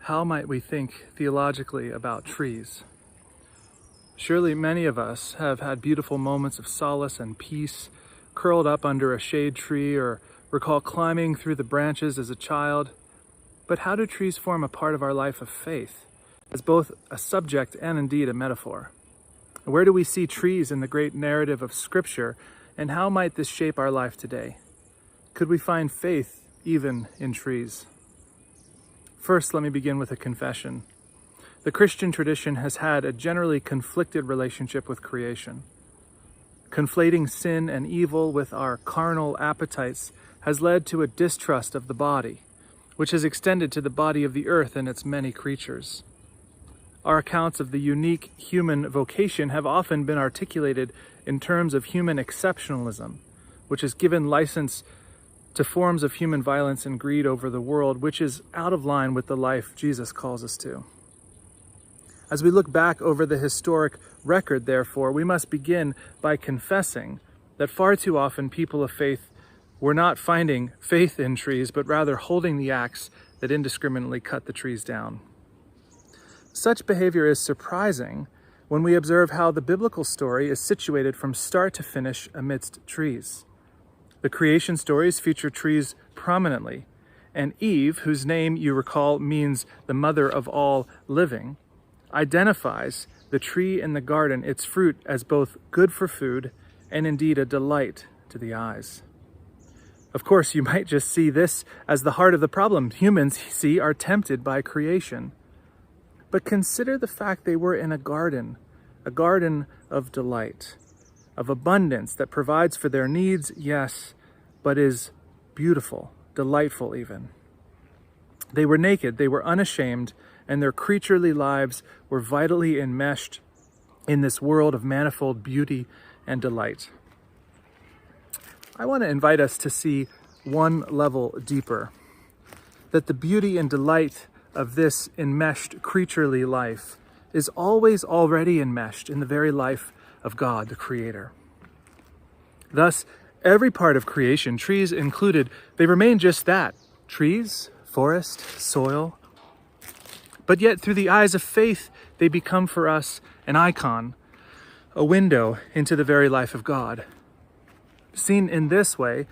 how might we think theologically about trees? Surely many of us have had beautiful moments of solace and peace, curled up under a shade tree, or recall climbing through the branches as a child. But how do trees form a part of our life of faith, as both a subject and indeed a metaphor? Where do we see trees in the great narrative of Scripture, and how might this shape our life today? Could we find faith even in trees? First, let me begin with a confession. The Christian tradition has had a generally conflicted relationship with creation. Conflating sin and evil with our carnal appetites has led to a distrust of the body, which has extended to the body of the earth and its many creatures. Our accounts of the unique human vocation have often been articulated in terms of human exceptionalism, which has given license to forms of human violence and greed over the world, which is out of line with the life Jesus calls us to. As we look back over the historic record, therefore, we must begin by confessing that far too often people of faith were not finding faith in trees, but rather holding the axe that indiscriminately cut the trees down. Such behavior is surprising when we observe how the biblical story is situated from start to finish amidst trees. The creation stories feature trees prominently, and Eve, whose name you recall means the mother of all living, identifies the tree in the garden, its fruit, as both good for food and indeed a delight to the eyes. Of course, you might just see this as the heart of the problem. Humans, see, are tempted by creation. But consider the fact they were in a garden of delight, of abundance that provides for their needs, yes, but is beautiful, delightful even. They were naked, they were unashamed, and their creaturely lives were vitally enmeshed in this world of manifold beauty and delight. I want to invite us to see one level deeper, that the beauty and delight of this enmeshed creaturely life is always already enmeshed in the very life of God, the Creator. Thus, every part of creation, trees included, they remain just that, trees, forest, soil. But yet, through the eyes of faith, they become for us an icon, a window into the very life of God. Seen in this way,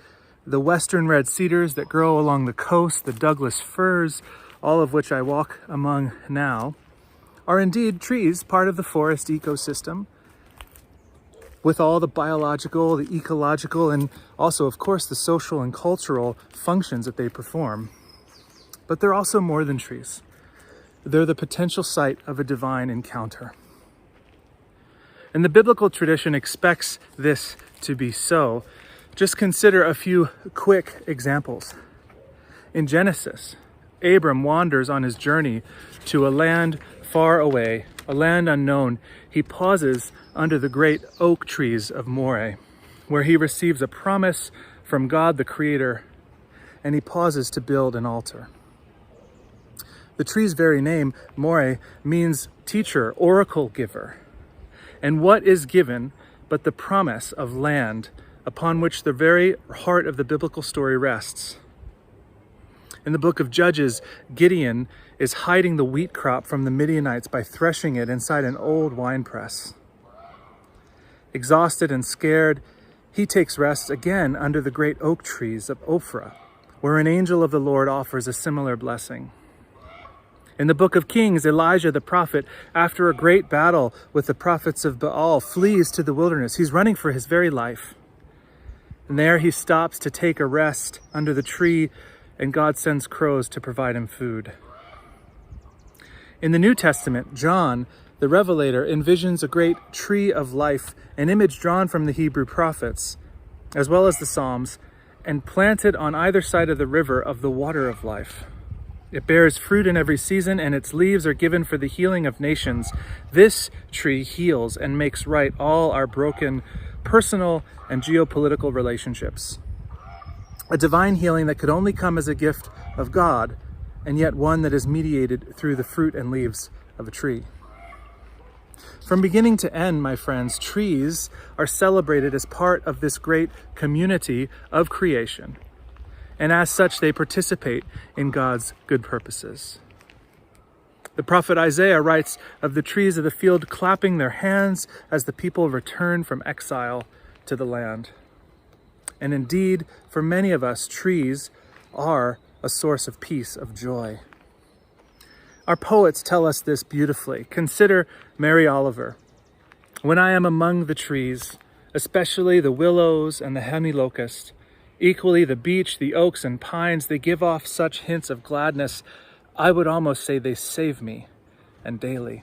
the western red cedars that grow along the coast, the Douglas firs, all of which I walk among now, are indeed trees, part of the forest ecosystem, with all the biological, the ecological, and also, of course, the social and cultural functions that they perform. But they're also more than trees. They're the potential site of a divine encounter. And the biblical tradition expects this to be so. Just consider a few quick examples. In Genesis, Abram wanders on his journey to a land far away, a land unknown. He pauses under the great oak trees of Moreh, where he receives a promise from God the Creator, and he pauses to build an altar. The tree's very name, Moreh, means teacher, oracle giver. And what is given but the promise of land upon which the very heart of the biblical story rests? In the book of Judges, Gideon is hiding the wheat crop from the Midianites by threshing it inside an old winepress. Exhausted and scared, he takes rest again under the great oak trees of Ophrah, where an angel of the Lord offers a similar blessing. In the book of Kings, Elijah the prophet, after a great battle with the prophets of Baal, flees to the wilderness. He's running for his very life. And there he stops to take a rest under the tree, and God sends crows to provide him food. In the New Testament, John, the Revelator, envisions a great tree of life, an image drawn from the Hebrew prophets, as well as the Psalms, and planted on either side of the river of the water of life. It bears fruit in every season, and its leaves are given for the healing of nations. This tree heals and makes right all our broken personal and geopolitical relationships. A divine healing that could only come as a gift of God, and yet one that is mediated through the fruit and leaves of a tree. From beginning to end, my friends, trees are celebrated as part of this great community of creation, and as such, they participate in God's good purposes. The prophet Isaiah writes of the trees of the field clapping their hands as the people return from exile to the land. And indeed, for many of us, trees are a source of peace, of joy. Our poets tell us this beautifully. Consider Mary Oliver. When I am among the trees, especially the willows and the honey locust, equally the beech, the oaks and pines, they give off such hints of gladness, I would almost say they save me, and daily.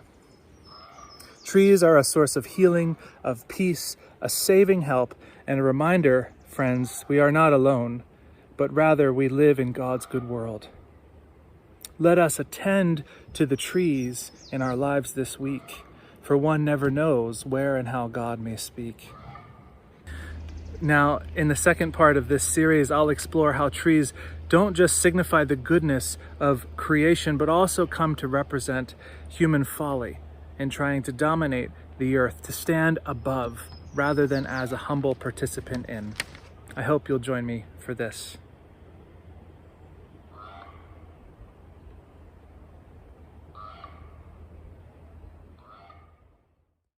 Trees are a source of healing, of peace, a saving help, and a reminder, friends, we are not alone, but rather we live in God's good world. Let us attend to the trees in our lives this week, for one never knows where and how God may speak. Now, in the second part of this series, I'll explore how trees don't just signify the goodness of creation, but also come to represent human folly in trying to dominate the earth, to stand above rather than as a humble participant in. I hope you'll join me for this.